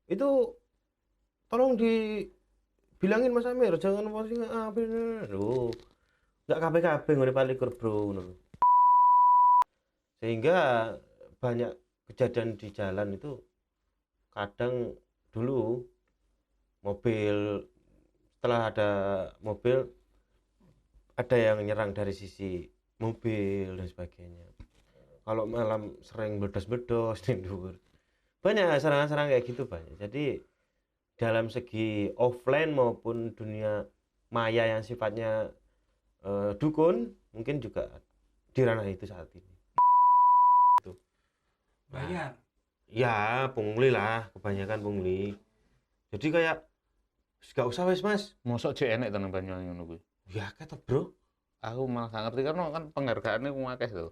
Itu tolong dibilangin Mas Amir jangan posting apa lho. Enggak kabeh-kabeh ngene palikur, Bro, ngono. Sehingga banyak kejadian di jalan itu kadang dulu mobil setelah ada mobil ada yang nyerang dari sisi mobil dan sebagainya. Kalau malam sering meledos-meledos di dhuwur. Banyak serangan-serangan kayak gitu banyak. Jadi dalam segi offline maupun dunia maya yang sifatnya dukun mungkin juga di ranah itu saat ini. Itu. Bayar. Ya, pungli lah, kebanyakan pungli. Jadi kayak gak usah wes Mas. Mosok jek enek tenan Banyuwangi ngono kuwi. Ya kata bro. Aku malah gak ngerti karena kan penghargaannya ku akeh to.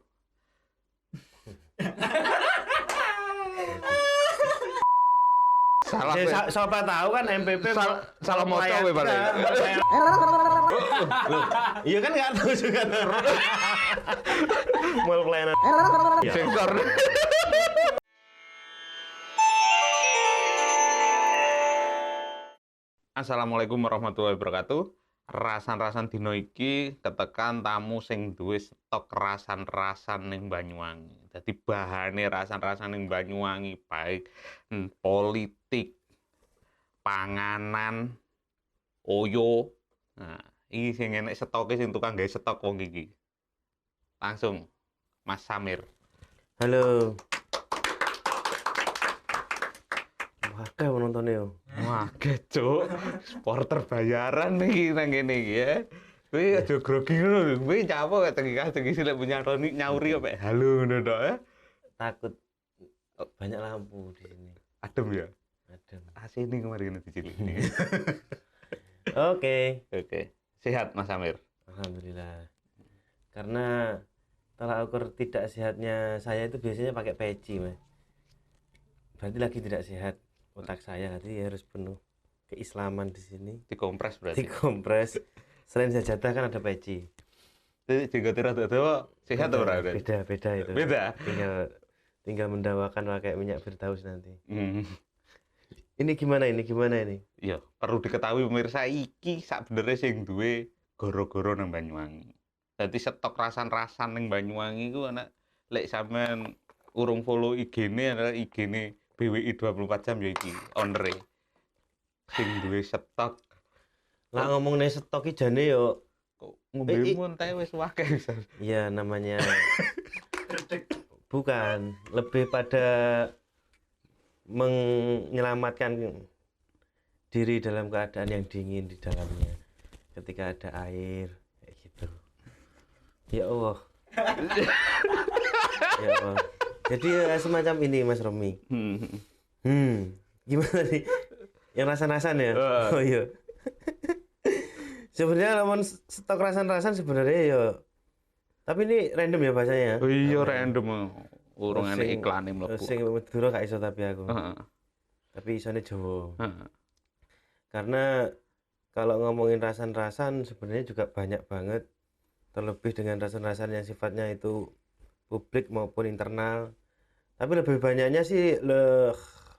Salah kowe. Siapa tahu kan MPP Salah moco kowe paling. Iya kan nggak tahu juga tuh. Mau pelayanan. Sensor. Assalamualaikum warahmatullahi wabarakatuh. Rasan-rasan dino iki ketekan tamu sing duwe stok rasan-rasan ning Banyuwangi. Dadi bahane rasan-rasan ning Banyuwangi baik politik, panganan, oyo. Nah, iki sing enek stoke sing tukang gawe stok wong iki. Langsung Mas Samir. Halo. Waduh penontonnya yo. Wah, Cuk. Supporter bayaran nih nang kene iki ya. Kowe aja grogi ngono lho. Kowe nyapa kok tengi silek punya Roni nyauri kok halo ngono tok ya. Takut banyak lampu di sini. Adem ya. Adem. AC ini kemarin dicilik. Oke. Oke. Sehat Mas Amir. Alhamdulillah. Karena tolak ukur tidak sehatnya saya itu biasanya pakai peci, Mas. Berarti lagi tidak sehat otak saya, hati harus penuh keislaman di sini. Dikompres berarti. Dikompres. Selain sajadah kan ada peci. Jadi juga tidak ada sehat atau ora? Beda itu. Beda. Tinggal mendawakan pakai minyak firdaus nanti. Hmm. Ini gimana ini? Ya, perlu diketahui pemirsa iki sakbenere sing duwe goro-goro nang Banyuwangi. Dadi stok rasan-rasan ning Banyuwangi ku ana lek sampean urung follow IG-ne adalah IG-ne BWI 24 jam ya iki onere. Sing duwe stok. Lah ngomong nih stok iki jane yo Kok ngombe teh wis akeh bisa. ya namanya bukan, lebih pada menyelamatkan diri dalam keadaan yang dingin di dalamnya ketika ada air kayak gitu. Ya Allah. Ya Allah. Jadi semacam ini Mas Romi. Gimana nih? Yang rasan-rasan ya? Oh iya. Sebenarnya lawan stok rasan-rasan sebenarnya ya. Tapi ini random ya bahasanya. Oh iya random. Urung enek iklane mlebu. Sing Madura gak iso tapi aku. Tapi isone Jawa. Karena kalau ngomongin rasan-rasan sebenarnya juga banyak banget. Terlebih dengan rasan-rasan yang sifatnya itu publik maupun internal. Tapi lebih banyaknya sih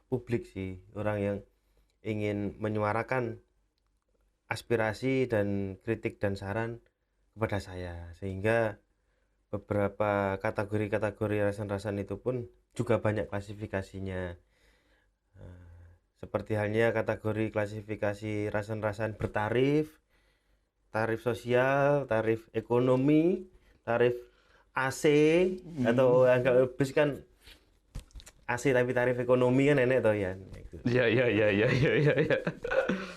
publik sih, orang yang ingin menyuarakan aspirasi dan kritik dan saran kepada saya, sehingga beberapa kategori-kategori rasan-rasan itu pun juga banyak klasifikasinya. Seperti halnya kategori klasifikasi rasan-rasan bertarif, tarif sosial, tarif ekonomi, tarif AC, atau agak lebih kan AC tapi tarif ekonomi kan enek toh ya. Iya.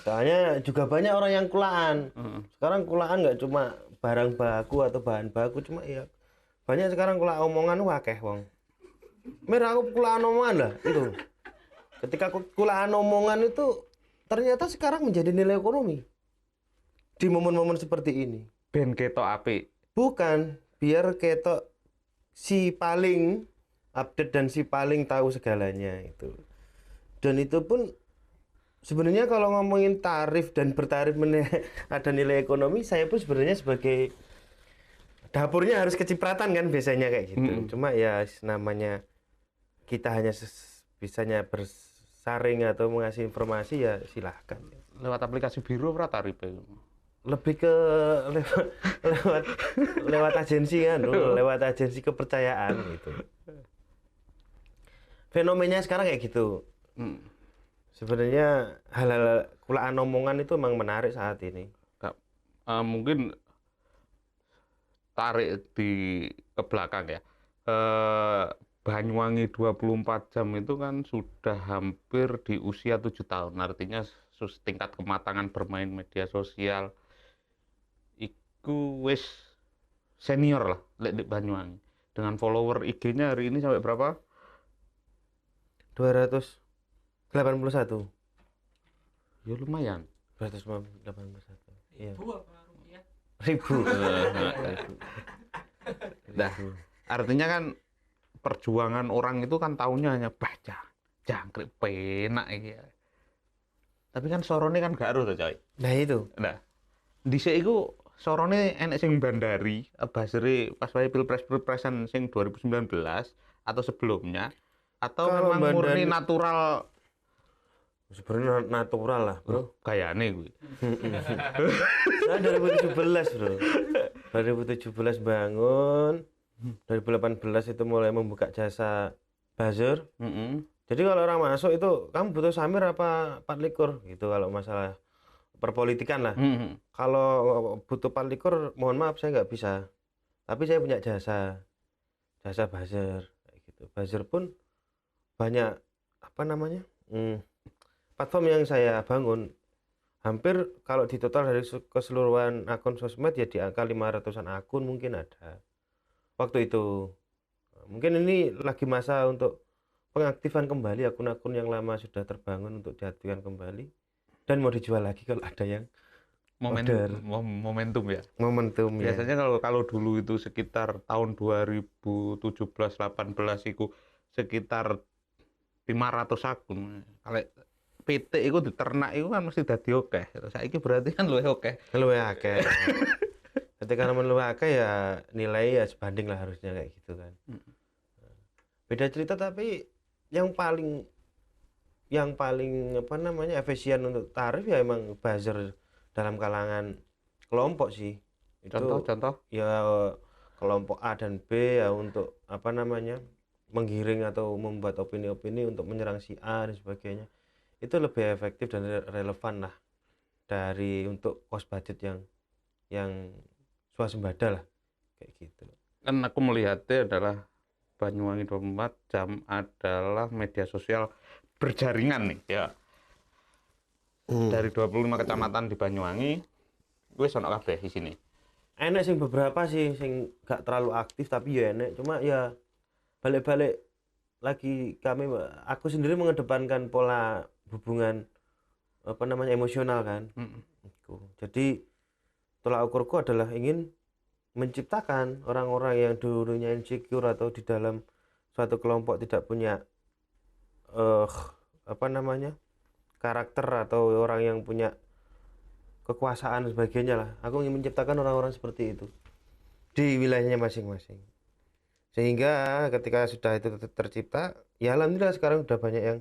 Soalnya juga banyak orang yang kulaan. Sekarang kulaan nggak cuma barang baku atau bahan baku, cuma ya banyak sekarang kulaan omongan wakeh wong. Mir aku kulaan omongan lah itu. Ketika kulaan omongan itu ternyata sekarang menjadi nilai ekonomi. Di momen-momen seperti ini. Ben ketok apik. Bukan, biar ketok si paling update dan si paling tahu segalanya itu. Dan itu pun sebenarnya kalau ngomongin tarif dan bertarif ada nilai ekonomi, saya pun sebenarnya sebagai dapurnya harus kecipratan kan biasanya kayak gitu. Cuma ya namanya kita hanya bisanya saring atau mengasih informasi ya silahkan. Lewat aplikasi biro ora tarife? Lebih ke lewat lewat lewat agensi kan, lewat agensi kepercayaan gitu. Fenomenanya sekarang kayak gitu. Sebenarnya hal-hal kulaan omongan itu memang menarik saat ini. Mungkin tarik ke belakang ya. Banyuwangi 24 jam itu kan sudah hampir di usia 7 tahun. Artinya tingkat kematangan bermain media sosial iku wis senior lah lek di Banyuwangi. Dengan follower IG-nya hari ini sampai berapa? 281. Ya lumayan. 281. Iya. Ribu apa rupiah? Ribu. Nah, artinya kan perjuangan orang itu kan taunya hanya baca, jangkrik penak iki. Tapi kan sorone kan gak harus coy. Nah itu. Nah, dhisik iku sorone enek sing bandari, basere pas wae pilpresan sing 2019 atau sebelumnya atau Kalau memang murni bandari- natural Sebenarnya natural lah, bro. gayane kuwi. Saya 2017, bro. 2017 bangun. 2018 itu mulai membuka jasa buzzer. Jadi kalau orang masuk itu, kamu butuh samir apa 4 gitu kalau masalah perpolitikan lah. Kalau butuh 4 mohon maaf saya nggak bisa. Tapi saya punya jasa buzzer kayak gitu. Buzzer pun banyak apa namanya? Platform yang saya bangun hampir kalau di total dari keseluruhan akun sosmed ya di angka 500-an akun mungkin ada waktu itu. Mungkin ini lagi masa untuk pengaktifan kembali akun-akun yang lama sudah terbangun untuk diaktifkan kembali dan mau dijual lagi kalau ada yang momentum ya. momentum ya. Biasanya kalau dulu itu sekitar tahun 2017-18 itu sekitar 500 akun. Kalau PT itu diternak itu kan mesti dadi akeh. Saiki berarti kan luwih akeh. Luwih akeh. Ketika namanya luwih akeh ya nilai ya sebanding lah harusnya kayak gitu kan. Beda cerita tapi yang paling apa namanya efisien untuk tarif ya emang buzzer dalam kalangan kelompok sih. Itu Contoh? ya kelompok A dan B ya untuk apa namanya menggiring atau membuat opini-opini untuk menyerang si A dan sebagainya. Itu lebih efektif dan relevan lah dari untuk cost budget yang swasembada lah kayak gitu. Kan aku melihatnya adalah Banyuwangi 24 jam adalah media sosial berjaringan nih ya. Dari 25 kecamatan di Banyuwangi gue sono kabeh di sini. Enek sing beberapa sih sing gak terlalu aktif tapi ya enek, cuma ya balik-balik lagi aku sendiri mengedepankan pola hubungan apa namanya emosional kan. Jadi tolak ukurku adalah ingin menciptakan orang-orang yang dulunya insecure atau di dalam suatu kelompok tidak punya apa namanya karakter atau orang yang punya kekuasaan dan sebagainya lah. Aku ingin menciptakan orang-orang seperti itu di wilayahnya masing-masing. Sehingga ketika sudah itu tercipta, ya alhamdulillah sekarang sudah banyak yang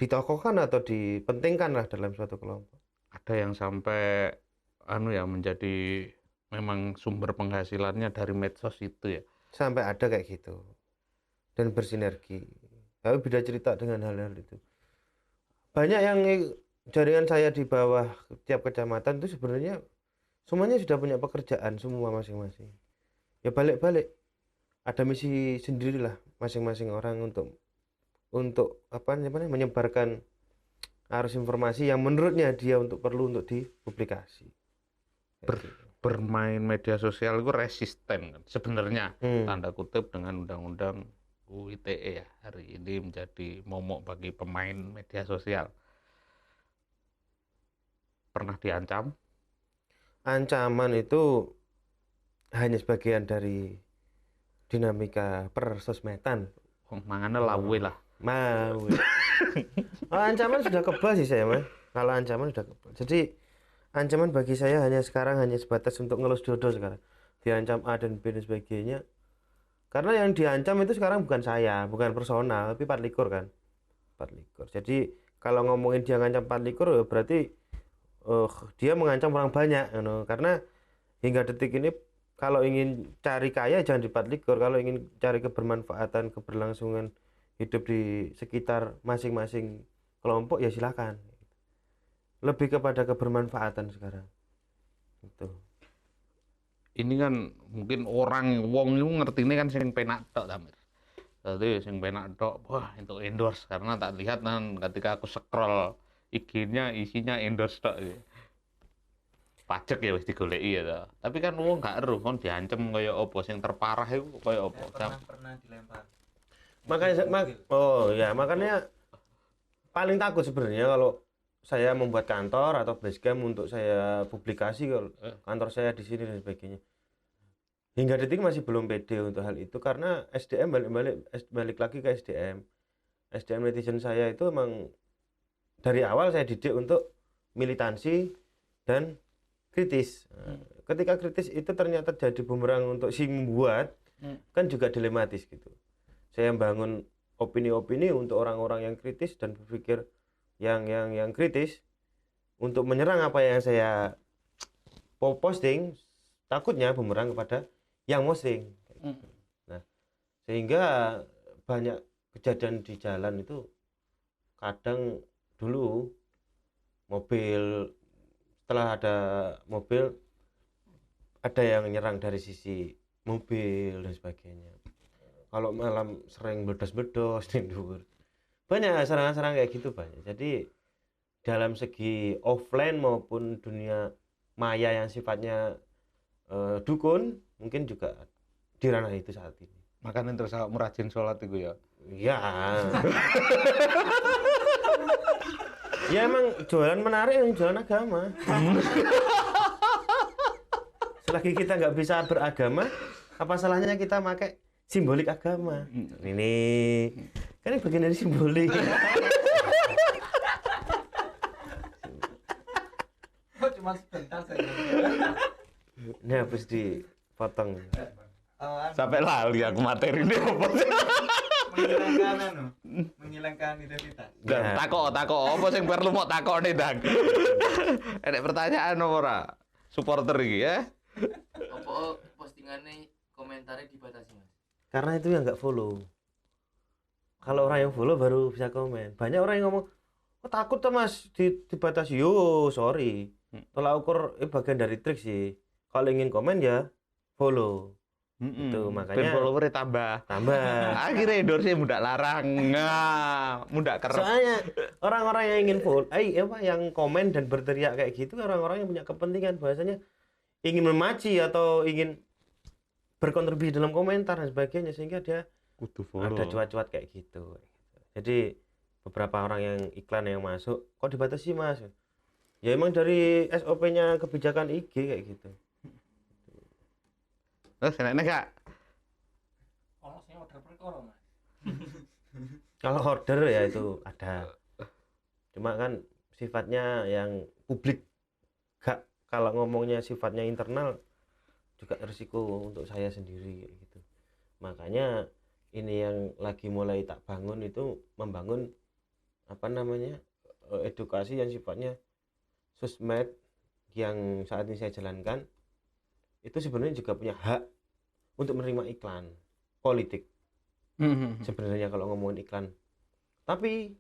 ditokohkan atau dipentingkan lah dalam suatu kelompok. Ada yang sampai menjadi memang sumber penghasilannya dari medsos itu ya. Sampai ada kayak gitu. Dan bersinergi. Tapi beda cerita dengan hal-hal itu. Banyak yang jaringan saya di bawah tiap kecamatan itu sebenarnya semuanya sudah punya pekerjaan semua masing-masing. Ya balik-balik ada misi sendirilah masing-masing orang untuk apa namanya menyebarkan arus informasi yang menurutnya dia perlu untuk dipublikasi. Bermain media sosial itu resisten kan sebenarnya tanda kutip dengan undang-undang UITE ya hari ini menjadi momok bagi pemain media sosial. Pernah diancam? Ancaman itu hanya sebagian dari dinamika persosmedan. Mangane lawe lah. Mau. Kalau ancaman sudah kebal sih saya mah. Kalau ancaman sudah kebal. Jadi ancaman bagi saya sekarang hanya sebatas untuk ngelus jodoh sekarang. Diancam A dan B dan sebagainya. Karena yang diancam itu sekarang bukan saya, bukan personal, tapi Patlikur kan. 24. Jadi kalau ngomongin dia ngancam 24 ya berarti dia mengancam orang banyak, karena hingga detik ini kalau ingin cari kaya jangan di 24, kalau ingin cari kebermanfaatan, keberlangsungan hidup di sekitar masing-masing kelompok ya silakan. Lebih kepada kebermanfaatan sekarang. Itu. Ini kan mungkin wong itu ngertine kan sing penak tok Tamir. Jadi sing penak tok, wah untuk endorse karena tak lihat kan ketika aku scroll IG-nya isinya endorse tok. Pajak ya wis digoleki ya ta. Tapi kan wong gak eruh kon diancem kaya apa sing terparah iku kaya apa. Pernah dilempar. Makanya paling takut sebenarnya kalau saya membuat kantor atau basecamp untuk saya publikasi kalau kantor saya di sini dan sebagainya. Hingga detik masih belum pede untuk hal itu karena SDM balik lagi ke SDM. SDM netizen saya itu emang dari awal saya didik untuk militansi dan kritis. Ketika kritis itu ternyata jadi bumerang untuk si membuat, kan juga dilematis gitu. Saya membangun opini-opini untuk orang-orang yang kritis dan berpikir yang kritis untuk menyerang apa yang saya posting, takutnya bumerang kepada yang posting. Nah, sehingga banyak kejadian di jalan itu kadang dulu setelah ada mobil ada yang nyerang dari sisi mobil dan sebagainya. Kalau malam sering meledos-meledos di dhuwur. Banyak serangan-serangan kayak gitu banyak. Jadi dalam segi offline maupun dunia maya yang sifatnya dukun mungkin juga di ranah itu saat ini. Makanya terus awakmu rajin sholat itu ya. Iya. Ya emang jualan menarik yang jualan agama. Selagi kita nggak bisa beragama, apa salahnya kita pakai simbolik agama? Ini kan ini bagian dari simbolik. Cuma sebentar saja. Ini habis dipotong. Sampai lali aku materi ini apa sih? Menghilangkan identitas. Dan takok apa sing perlu mau takokne Dang. Enek pertanyaan ora? Supporter iki ya. Apa postingannya komentarnya dibatasi Mas? Karena itu yang nggak follow. Kalau orang yang follow baru bisa komen. Banyak orang yang ngomong, "Oh, takut tuh Mas dibatasi." Yo, sorry. Tolak ukur bagian dari trik sih. Kalau ingin komen ya follow. Itu makanya follower tambah. Akhirnya endorse mudah larang. Mudah kerep. Soalnya orang-orang yang ingin follow, yang komen dan berteriak kayak gitu orang-orang yang punya kepentingan bahasanya ingin memaci atau ingin berkontribusi dalam komentar dan sebagainya sehingga dia Kudu follow. ada cuat-cuat kayak gitu. Jadi beberapa orang yang iklan yang masuk kok dibatasi Mas? Ya emang dari SOP-nya kebijakan IG kayak gitu. Terus enak Kak. Kalau saya order perkara Mas. Kalau order ya itu ada. Cuma kan sifatnya yang publik. Kalau ngomongnya sifatnya internal juga risiko untuk saya sendiri kayak gitu. Makanya ini yang lagi mulai tak bangun itu membangun edukasi yang sifatnya sosmed yang saat ini saya jalankan itu sebenarnya juga punya hak untuk menerima iklan politik. Sebenarnya kalau ngomongin iklan. Tapi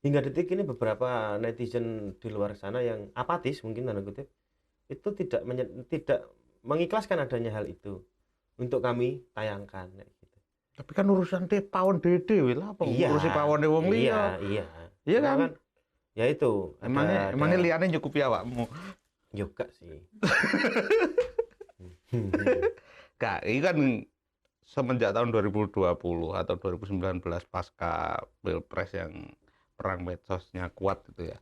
hingga detik ini beberapa netizen di luar sana yang apatis mungkin tanda kutip itu tidak mengikhlaskan adanya hal itu untuk kami tayangkan gitu. Tapi kan urusan pawon dede lah apa ngurusi pawone wong liya. Iya kan? Ya itu. Emangnya liyane nyukupi awakmu. Juga sih. Kak, ini kan semenjak tahun 2020 atau 2019 pasca Pilpres yang perang medsosnya kuat itu ya.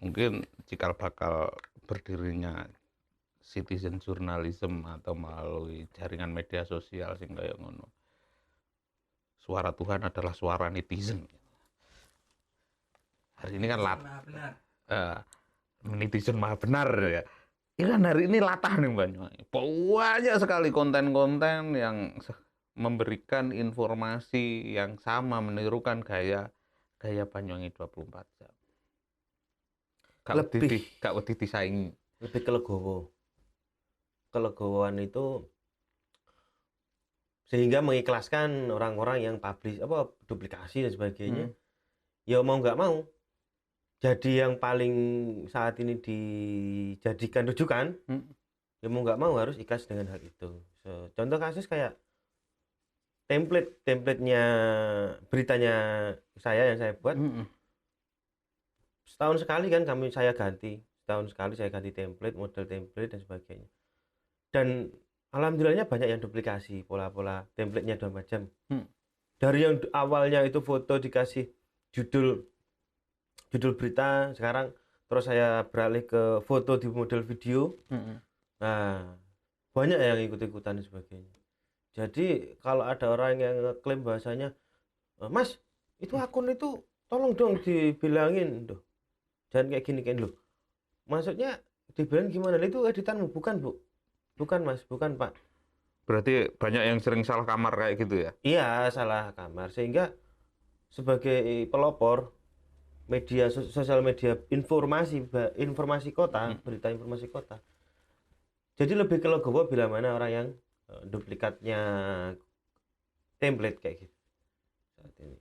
Mungkin cikal bakal berdirinya citizen journalism atau melalui jaringan media sosial sing kayak ngono. Suara Tuhan adalah suara netizen. Hari ini kan netizen maha benar ya. Ini kan hari ini latah nih Banyuwangi. Banyak sekali konten-konten yang memberikan informasi yang sama, menirukan gaya Gaya Banyuwangi 24 jam. Lebih. Gak wedi disaingi. Lebih ke legowo. Kelegowoan itu sehingga mengikhlaskan orang-orang yang publish duplikasi dan sebagainya. Ya mau nggak mau jadi yang paling saat ini dijadikan rujukan. Ya mau nggak mau harus ikhlas dengan hal itu. Contoh kasus kayak template-nya beritanya saya yang saya buat. Setahun sekali kan saya ganti template, model template dan sebagainya. Dan alhamdulillahnya banyak yang duplikasi pola-pola templatenya 24 jam. Dari yang awalnya itu foto dikasih judul berita, sekarang terus saya beralih ke foto di model video. Nah, banyak yang ikut-ikutan dan sebagainya. Jadi kalau ada orang yang ngeklaim bahasanya, Mas, itu akun itu tolong dong dibilangin, tuh. Jangan kayak gini loh. Maksudnya dibilang gimana? Itu editanmu bukan, Bu? Bukan, Mas, bukan, Pak. Berarti banyak yang sering salah kamar kayak gitu ya? Iya, salah kamar. Sehingga sebagai pelopor media sosial media informasi kota, berita informasi kota. Jadi lebih ke legowo bila mana orang yang duplikatnya template kayak gitu saat ini.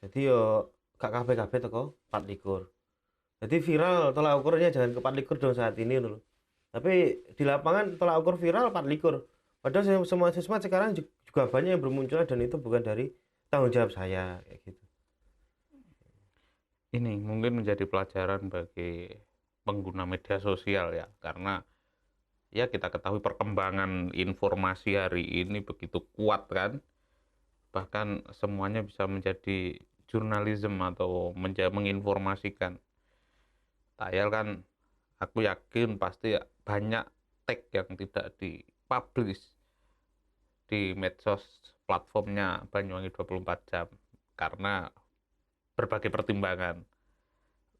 Jadi yo gak kabeh teko 24. Jadi viral tolak ukurnya jangan ke 24 dong saat ini dulu. Tapi di lapangan tolak ukur viral 24. Padahal semua sosmed sekarang juga banyak yang bermunculan dan itu bukan dari tanggung jawab saya kayak gitu. Ini mungkin menjadi pelajaran bagi pengguna media sosial ya, karena ya kita ketahui perkembangan informasi hari ini begitu kuat kan, bahkan semuanya bisa menjadi jurnalisme atau menginformasikan. Tayal kan aku yakin pasti banyak tag yang tidak dipublish di medsos platformnya Banyuwangi 24 jam karena berbagai pertimbangan,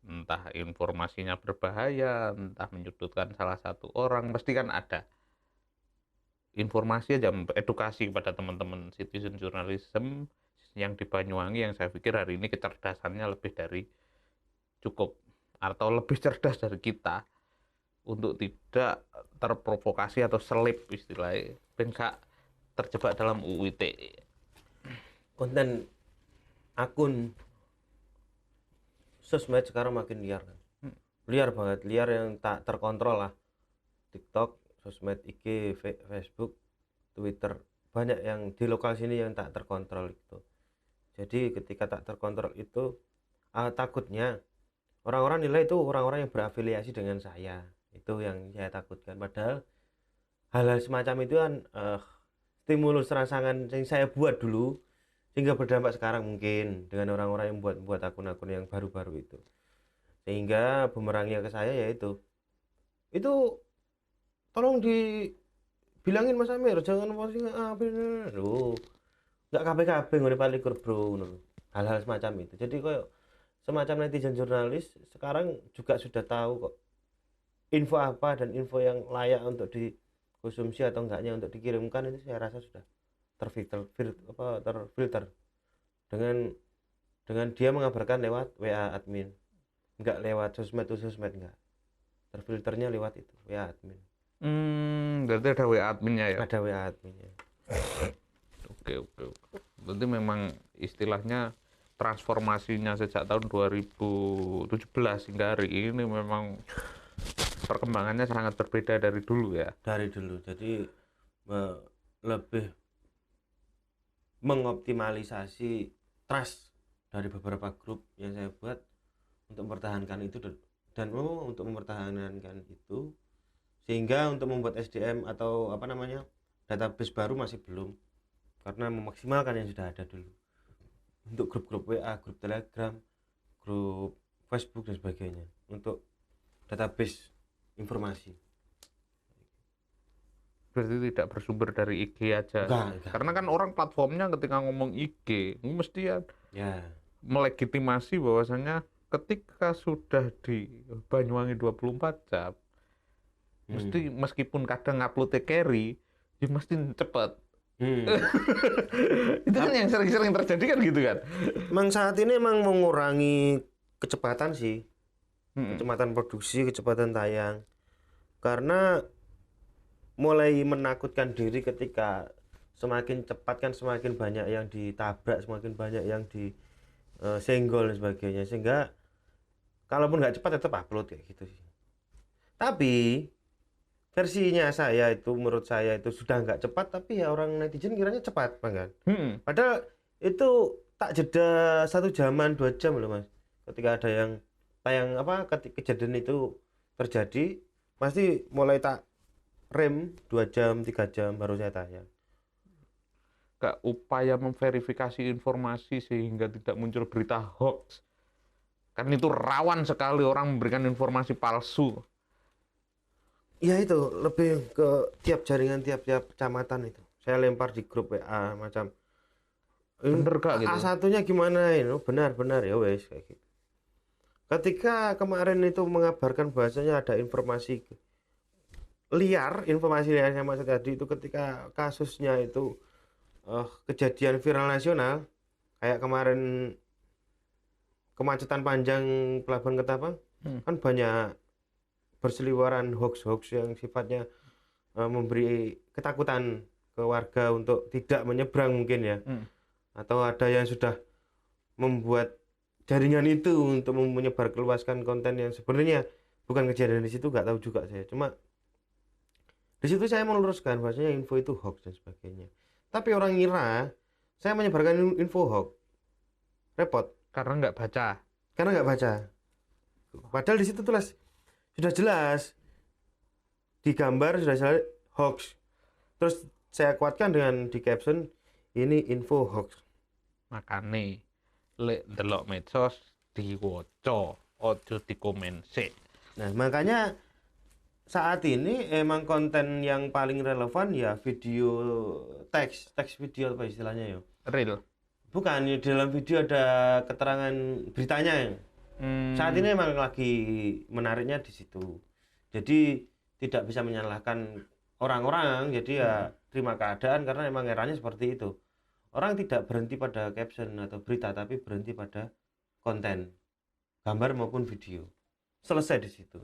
entah informasinya berbahaya, entah menyudutkan salah satu orang, pasti kan ada informasi aja, edukasi kepada teman-teman citizen journalism yang di Banyuwangi yang saya pikir hari ini kecerdasannya lebih dari cukup atau lebih cerdas dari kita untuk tidak terprovokasi atau selip istilahnya, ben gak terjebak dalam UU ITE. Konten akun sosmed sekarang makin liar kan. Liar banget, liar yang tak terkontrol lah. TikTok, sosmed IG, Facebook, Twitter, banyak yang di lokal sini yang tak terkontrol itu. Jadi ketika tak terkontrol itu takutnya orang-orang nilai itu orang-orang yang berafiliasi dengan saya. Itu yang saya takutkan. Padahal hal-hal semacam itu kan stimulus rangsangan yang saya buat dulu sehingga berdampak sekarang mungkin dengan orang-orang yang buat akun-akun yang baru-baru itu. Sehingga bumerangnya ke saya yaitu itu tolong dibilangin Mas Amir jangan posting loh. Enggak kabeh-kabeh ngene palikur bro ngono. Hal-hal semacam itu. Jadi koyo semacam netizen jurnalis sekarang juga sudah tahu kok info apa dan info yang layak untuk dikonsumsi atau enggaknya untuk dikirimkan itu saya rasa sudah terfilter dengan dia mengabarkan lewat WA admin, enggak lewat sosmed enggak, terfilternya lewat itu WA admin. Berarti ada WA adminnya ya? Ada WA adminnya. Oke. Berarti memang istilahnya transformasinya sejak tahun 2017 hingga hari ini memang perkembangannya sangat berbeda dari dulu ya? Dari dulu, jadi lebih mengoptimalisasi trust dari beberapa grup yang saya buat untuk mempertahankan itu dan untuk mempertahankan itu sehingga untuk membuat SDM atau database baru masih belum karena memaksimalkan yang sudah ada dulu untuk grup-grup WA, grup Telegram, grup Facebook dan sebagainya untuk database informasi. Berarti tidak bersumber dari IG aja. Enggak. Karena kan orang platformnya ketika ngomong IG mesti ya melegitimasi bahwasanya ketika sudah di Banyuwangi 24 jam mesti meskipun kadang upload carry ya mesti cepet. Itu kan yang sering-sering terjadi kan gitu kan. Emang saat ini emang mengurangi kecepatan sih, Mm-mm. kecepatan produksi, kecepatan tayang. Karena mulai menakutkan diri ketika semakin cepat kan semakin banyak yang ditabrak, semakin banyak yang disenggol dan sebagainya. Sehingga kalaupun nggak cepat tetap upload kayak gitu sih. Tapi versinya saya itu menurut saya itu sudah nggak cepat, tapi ya orang netizen kiranya cepat, Bang, kan? Mm-mm. Padahal itu tak jeda 1 jaman 2 jam loh Mas. Ketika ada yang tayang apa ketika kejadian itu terjadi, pasti mulai tak rem 2 jam 3 jam baru saya tayang. Kayak upaya memverifikasi informasi sehingga tidak muncul berita hoax. Kan itu rawan sekali orang memberikan informasi palsu. Ya itu lebih ke tiap jaringan tiap-tiap kecamatan itu. Saya lempar di grup WA macam Bener gak gitu? A1-nya gimana ini? Oh, benar-benar ya wes kayak gitu. Ketika kemarin itu mengabarkan bahasanya ada informasi liar yang maksud tadi itu ketika kasusnya itu kejadian viral nasional kayak kemarin kemacetan panjang Pelabuhan Ketapang kan banyak berseliweran hoax-hoax yang sifatnya memberi ketakutan ke warga untuk tidak menyeberang mungkin ya. Atau ada yang sudah membuat jaringan itu untuk menyebarluaskan konten yang sebenarnya bukan kejadian di situ, nggak tahu juga saya. Cuma di situ saya meluruskan bahwasanya info itu hoax dan sebagainya. Tapi orang ngira saya menyebarkan info hoax. Repot Karena nggak baca. karena nggak baca. Padahal di situ tulis sudah jelas di gambar sudah jelas hoax. Terus saya kuatkan dengan di caption ini info hoax. Makane lek delok medsos diwaca, ojo dikomen sik. Nah, makanya saat ini emang konten yang paling relevan ya video teks video apa istilahnya ya. Real. Bukan, di dalam video ada keterangan beritanya ya. Saat ini emang lagi menariknya di situ. Jadi tidak bisa menyalahkan orang-orang, jadi ya terima keadaan karena emang eranya seperti itu. Orang tidak berhenti pada caption atau berita, tapi berhenti pada konten, gambar maupun video. Selesai di situ.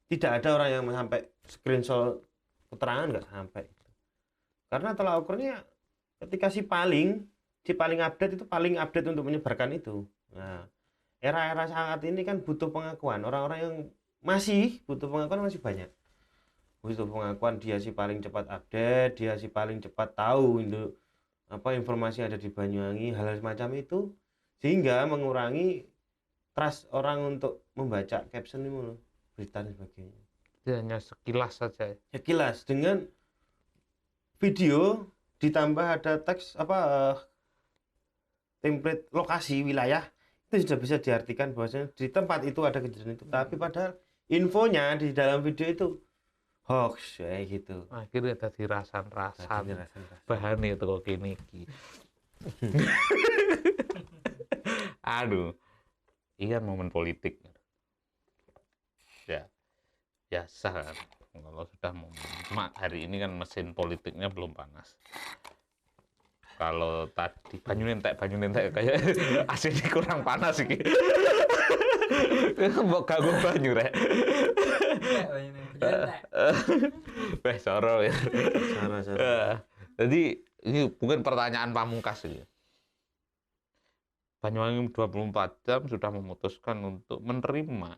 Tidak ada orang yang sampai screenshot keterangan, nggak sampai. Karena tolak ukurnya ketika si paling update itu paling update untuk menyebarkan itu. Nah, era-era saat ini kan butuh pengakuan. Orang-orang yang masih butuh pengakuan masih banyak. Butuh pengakuan dia si paling cepat update, dia si paling cepat tahu itu apa informasi yang ada di Banyuwangi, hal-hal semacam itu, sehingga mengurangi trust orang untuk membaca caption itu, berita dan sebagainya. Itu hanya sekilas saja. Sekilas dengan video ditambah ada teks template lokasi wilayah itu sudah bisa diartikan bahwasanya di tempat itu ada kejadian itu, tapi padahal infonya di dalam video itu hoax kayak gitu. Akhirnya tadi rasan-rasan. Rasan-rasan. Bahan itu kok kini iki. Aduh. Ini kan momen politik. Ya. Biasa kan. Kalau sudah momen. Cuma hari ini kan mesin politiknya belum panas. Kalau tadi banyu nentek kayak AC ini kurang panas iki. Mbok ganggu banyu rek. Weh soro ya. Salah. Jadi ini bukan pertanyaan pamungkas ini. Banyuwangi 24 jam sudah memutuskan untuk menerima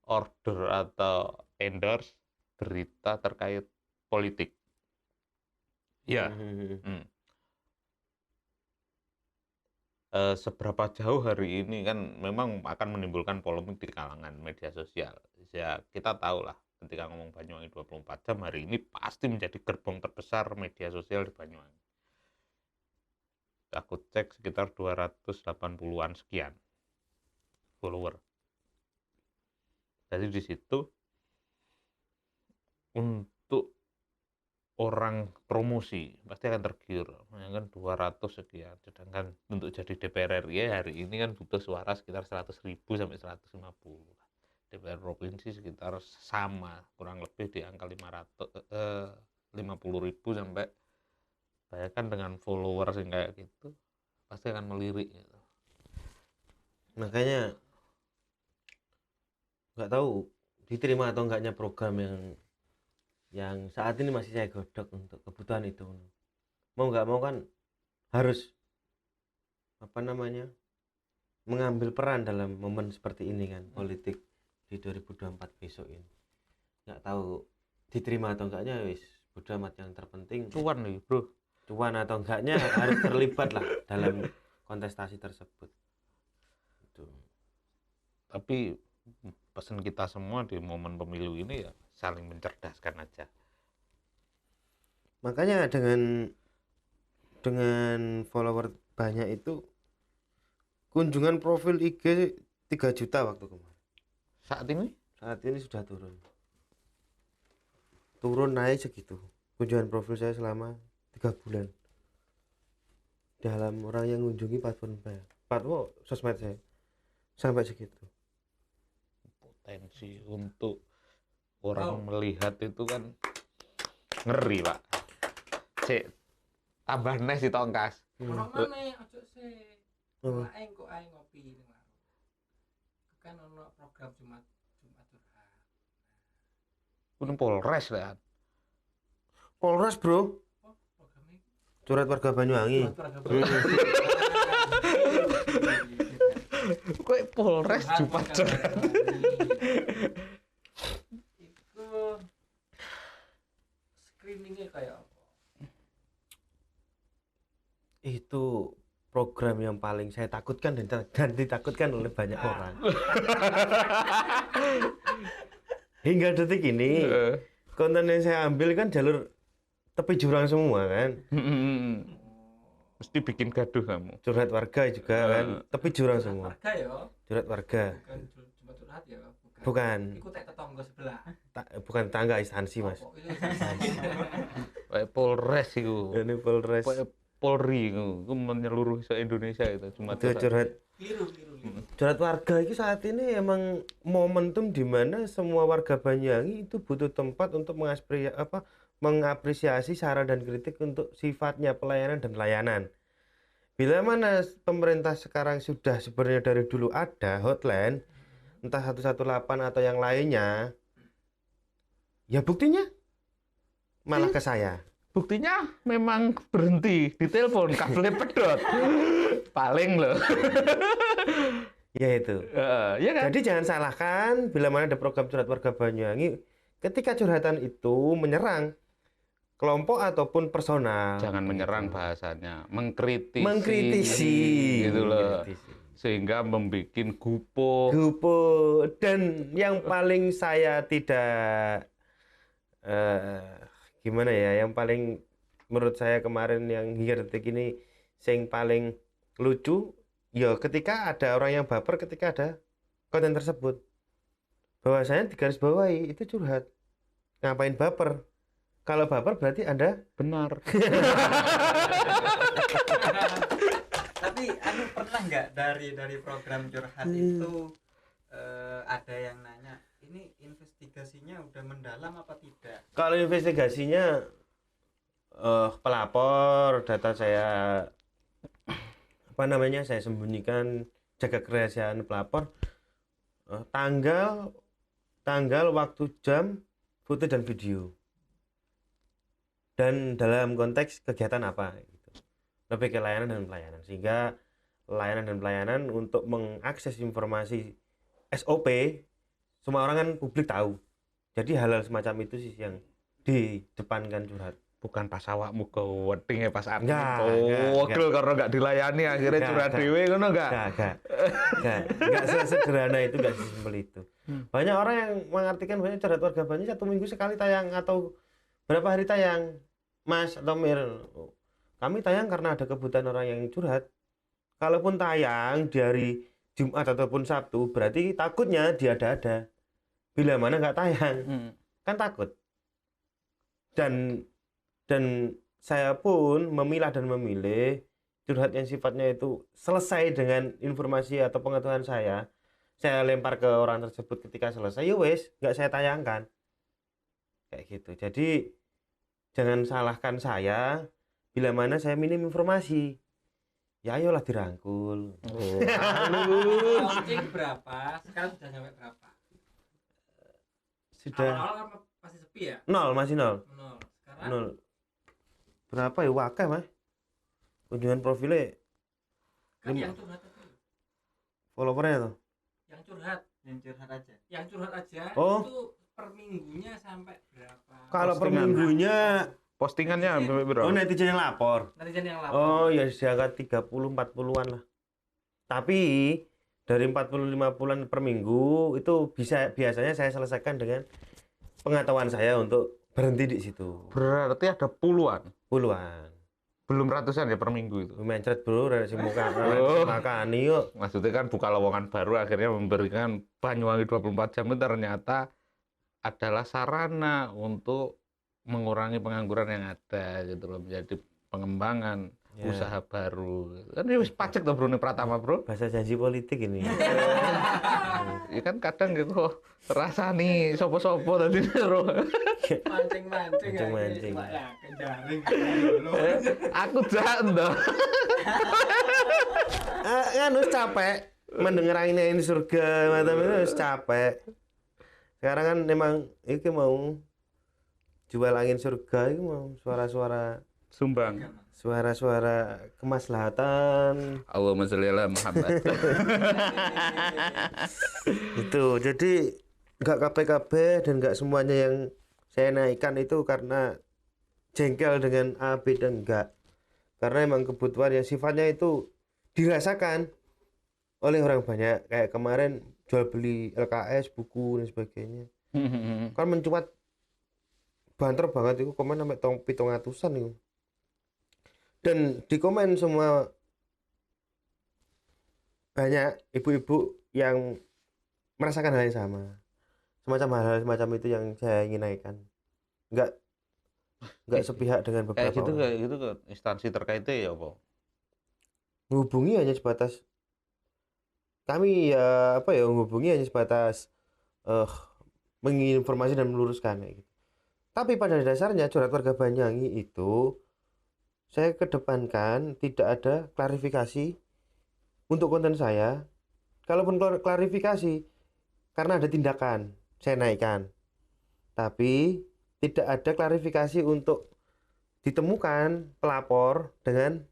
order atau endorse berita terkait politik. Ya. Seberapa jauh hari ini kan memang akan menimbulkan polemik di kalangan media sosial. Ya, kita tahu lah ketika ngomong Banyuwangi 24 jam hari ini pasti menjadi gerbong terbesar media sosial di Banyuwangi. Aku cek sekitar 280-an sekian follower. Jadi di situ untuk orang promosi pasti akan tergiur, kan 200 sekian. Sedangkan untuk jadi DPR RI hari ini kan butuh suara sekitar 100.000 sampai 150. DPR provinsi sekitar sama, kurang lebih di angka 50.000 sampai saya kan dengan followers yang kayak gitu pasti akan melirik gitu. Makanya nggak tahu diterima atau enggaknya program yang saat ini masih saya godok untuk kebutuhan itu. Mau nggak mau kan harus mengambil peran dalam momen seperti ini kan, politik di 2024 besok ini. Nggak tahu diterima atau enggaknya, wis bodo amat, yang terpenting Cuan nih bro. cuan atau enggaknya harus terlibat lah dalam kontestasi tersebut. Itu. Tapi pesan kita semua di momen pemilu ini ya saling mencerdaskan aja. Makanya dengan follower banyak itu, kunjungan profil IG 3 juta waktu kemarin. Saat ini Sudah turun naik segitu. Kunjungan profil saya selama 3 bulan. Dalam orang yang mengunjungi platform sosmed saya sampai segitu. potensi untuk orang melihat itu kan ngeri pak. Cek tambah nes di tongkas. Ono maneh ojo sih. Ae kok ae ngopi ning warung. Kan ono program Jumat curhat. Pun Polres lah. Polres bro, Oh, programnya curhat warga Banyuwangi. Kok Polres Jumat Itu screeningnya kayak apa? Itu program yang paling saya takutkan dan ditakutkan oleh banyak orang. Hingga detik ini konten yang saya ambil kan jalur tepi jurang semua kan, Mesti bikin gaduh kamu. curhat warga juga kan, tepi jurang semua, Warga ya, curhat warga, bukan cuma curhat ya, bukan Iku tek tetangga sebelah. bukan tangga instansi mas. Oh, itu instansi. Kayak Polres itu. Ini Polres Kayak Polri itu menyeluruh se-Indonesia itu cuma itu curhat Keliru. curhat warga itu saat ini emang momentum di mana semua warga Banyuwangi itu butuh tempat untuk mengapresiasi saran dan kritik untuk sifatnya pelayanan dan layanan. Bila mana pemerintah sekarang sudah sebenarnya dari dulu ada hotline, entah 118 atau yang lainnya, ya buktinya malah ke saya. Buktinya memang berhenti di telepon, kabelnya pedot. Paling loh. Ya itu. Ya kan? Jadi jangan salahkan bila mana ada program curhat warga Banyuwangi, ketika curhatan itu menyerang kelompok ataupun personal. Jangan menyerang bahasanya, mengkritisi. Gitu loh. Sehingga membuat gupo. Dan yang paling saya tidak gimana ya, yang paling menurut saya kemarin yang hingga detik ini yang paling lucu ya ketika ada orang yang baper ketika ada konten tersebut, bahwasanya digarisbawahi itu curhat. Ngapain baper? Kalau baper berarti Anda Benar. Tapi anu pernah nggak dari program curhat itu ada yang nanya ini investigasinya udah mendalam apa tidak? Kalau investigasinya pelapor data saya saya sembunyikan, jaga kerahasiaan pelapor, tanggal, waktu, jam, foto dan video, dan dalam konteks kegiatan apa gitu. Lebih ke layanan dan pelayanan, sehingga layanan dan pelayanan untuk mengakses informasi SOP semua orang kan publik tahu. Jadi hal-hal semacam itu sih yang didepankan curhat. Bukan pas awakmu ke wedding ya pas aku Enggak, karena nggak dilayani akhirnya curhat dhewe ngono enggak? Enggak sesederhana itu, enggak sesimpel itu. Banyak orang yang mengartikan banyak curhat warga Banyu 1 minggu sekali tayang atau berapa hari tayang, Mas atau Mir. Kami tayang karena ada kebutuhan orang yang curhat. Kalaupun tayang di hari Jumat ataupun Sabtu, berarti takutnya dia ada. Bila mana nggak tayang, kan takut. Dan saya pun memilah dan memilih curhat yang sifatnya itu selesai dengan informasi atau pengetahuan saya lempar ke orang tersebut ketika selesai, ya wes, nggak saya tayangkan. Kayak gitu. Jadi jangan salahkan saya bila mana saya minim informasi. Ya ayolah dirangkul. Oh, launching berapa? Sekarang sudah sampai berapa? Sudah Awal-awal kan pasti sepi ya? masih nol. Nol. Sekarang Nol. Berapa ya wakah, Mas? Kunjungan profilnya kan lima- yang curhat tadi. followernya tuh. Yang curhat aja. yang curhat aja Oh. itu per minggunya sampai berapa? Kalau per Postingan. minggunya postingannya sampai berapa? netizen yang lapor. Netizen yang lapor. Oh ya diangkat 30-40-an lah. Tapi dari 40-50-an per minggu itu biasanya saya selesaikan dengan pengetahuan saya untuk berhenti di situ. Berarti ada puluhan, Puluhan. belum ratusan ya per minggu itu. Mencret bro dari si muka Oh. makani yuk. Maksudnya kan buka lowongan baru akhirnya memberikan Banyuwangi 24 jam itu ternyata adalah sarana untuk mengurangi pengangguran yang ada gitu loh, menjadi pengembangan Ya. usaha baru. Kan ini wis pacek toh Bro ini Pratama, Bro. Bahasa janji politik ini. Ya kan kadang gitu oh, rasani sopo-sopo tadi Bro. Mancing-mancing. Mancing-mancing. Ya, kejaring. Aku jahat toh. Kan harus capek mendengar ini surga macam itu harus capek. Sekarang kan memang itu mau jual angin surga itu mau suara-suara kemaslahatan Allahumma sholli ala Muhammad. itu. Jadi nggak KPKB dan nggak semuanya yang saya naikkan itu karena jengkel dengan A, B dan enggak, karena emang kebutuhan yang sifatnya itu dirasakan oleh orang banyak. Kayak kemarin jual beli LKS, buku dan sebagainya kan mencuat banter banget itu, komen sampai 700-an itu. Dan di komen semua banyak ibu-ibu yang merasakan hal yang sama, semacam hal-hal semacam itu yang saya ingin naikkan. Enggak sepihak dengan beberapa orang. kayak gitu ke instansi terkaitnya ya apa? Menghubungi hanya sebatas kami ya menghubungi hanya sebatas menginformasi dan meluruskan kayak gitu. Tapi pada dasarnya curhat warga Banyuwangi itu saya kedepankan tidak ada klarifikasi untuk konten saya. Kalaupun klarifikasi karena ada tindakan saya naikkan, tapi tidak ada klarifikasi untuk ditemukan pelapor dengan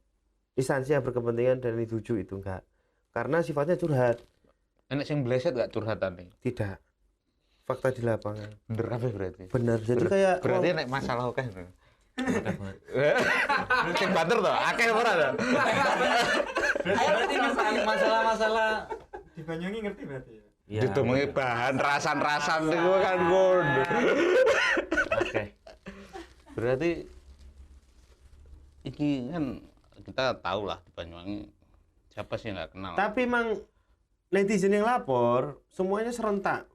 instansi yang berkepentingan dan dituju, itu enggak, karena sifatnya curhat. Enak sing bleset gak curhatan nih? Tidak, fakta di lapangan. Bener apa berarti? Benar. Jadi kayak Berarti enak masalah oke. Sing banter toh, akeh ora toh? Berarti masalah-masalah di Banyuwangi ngerti berarti ya? ya, Ditemuin bahan rasan-rasan itu kan gon. Oke. Berarti ini kan kita tahu lah di Banyuwangi siapa sih yang nggak kenal. Tapi emang netizen yang lapor semuanya serentak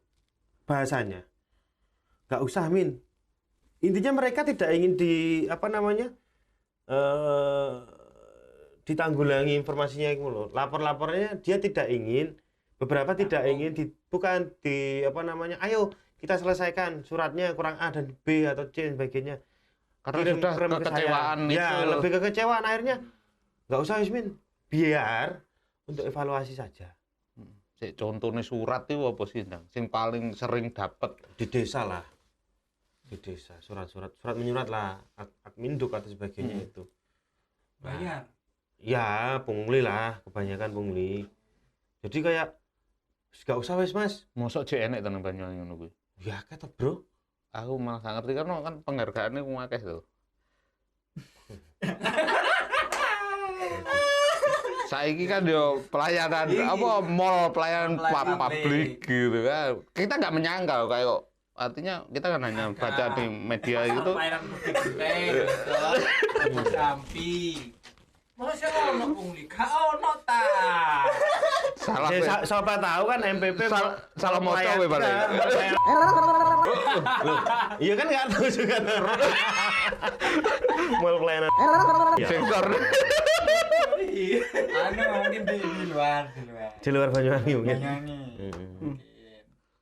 bahasanya. Gak usah Min. Intinya mereka tidak ingin ditanggulangi informasinya itu loh. Lapor-lapornya dia tidak ingin, beberapa tidak ingin ayo kita selesaikan suratnya kurang A dan B atau C dan sebagainya. Karena Kirim sudah ke saya. kekecewaan itu. Ya, lebih kekecewaan akhirnya. Nggak usah Ismin, biar untuk evaluasi saja. Contohnya surat itu apa sih, Ndang? Sing paling sering dapat Di desa lah, di desa surat menyurat lah, adminduk atau sebagainya itu. Bayar. Ya pungli lah, kebanyakan pungli. Jadi kayak nggak usah wes Mas. mosok jek enek tenan Banyuwangi ngono kuwi. Ya kata bro, Aku malah gak ngerti karena kan penghargaannya akeh tuh. Saiki kan yo pelayanan mall pelayanan publik gitu kan. Kita nggak menyangka kayak artinya kita kan hanya baca di media itu. Pelayanan publik gede, sampi. Masa ono pungli, gak ono ta. Salah we. siapa tahu kan MPP salah moco we balik. Iya kan nggak tahu juga. Mall pelayanan. Sensor. Mungkin di luar. Di luar Banyuwangi mungkin. Banyuwangi.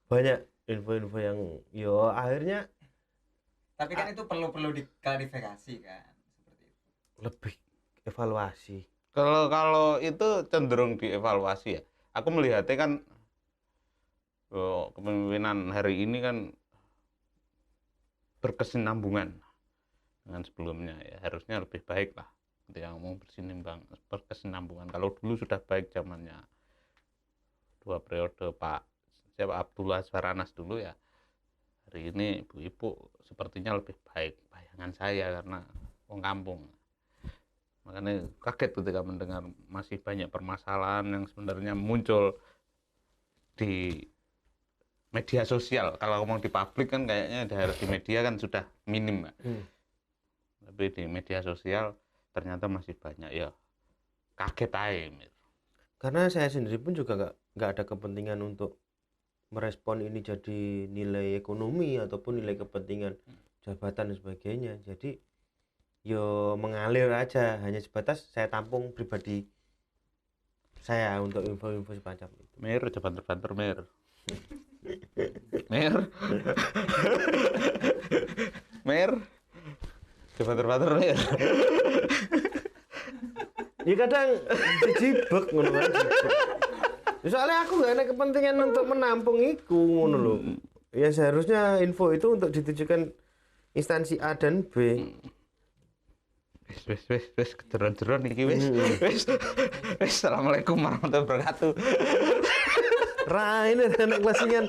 Banyak info-info yang akhirnya Tapi kan itu perlu diklarifikasi kan, seperti itu. lebih evaluasi. Kalau itu cenderung dievaluasi ya. Aku melihatnya kan kepemimpinan hari ini kan berkesinambungan dengan sebelumnya ya, harusnya lebih baik lah. Ketika ngomong berkesinambungan. Kalau dulu sudah baik zamannya 2 periode Pak Abdullah Azwar Anas dulu ya. Hari ini ibu-ibu sepertinya lebih baik, bayangan saya karena wong kampung. Makanya kaget ketika mendengar masih banyak permasalahan yang sebenarnya muncul di media sosial. Kalau ngomong di publik kan kayaknya di media kan sudah minim, Pak. Tapi di media sosial ternyata masih banyak ya. Kaget aja. Karena saya sendiri pun juga nggak ada kepentingan untuk merespon ini jadi nilai ekonomi ataupun nilai kepentingan jabatan dan sebagainya. Jadi yo mengalir aja, hanya sebatas saya tampung pribadi saya untuk info-info semacam itu. Mer, coba terbanter Mer. Mer. Mer. Coba terbanter Mer. Ya kadang dijibek ngono kan. Soalnya aku nggak ada kepentingan untuk menampung iku ngono lho. Ya seharusnya info itu untuk ditujukan instansi A dan B. Wes kejeron-jeron iki wes. Wes. Assalamualaikum warahmatullahi wabarakatuh. Ra ini anak klasingan.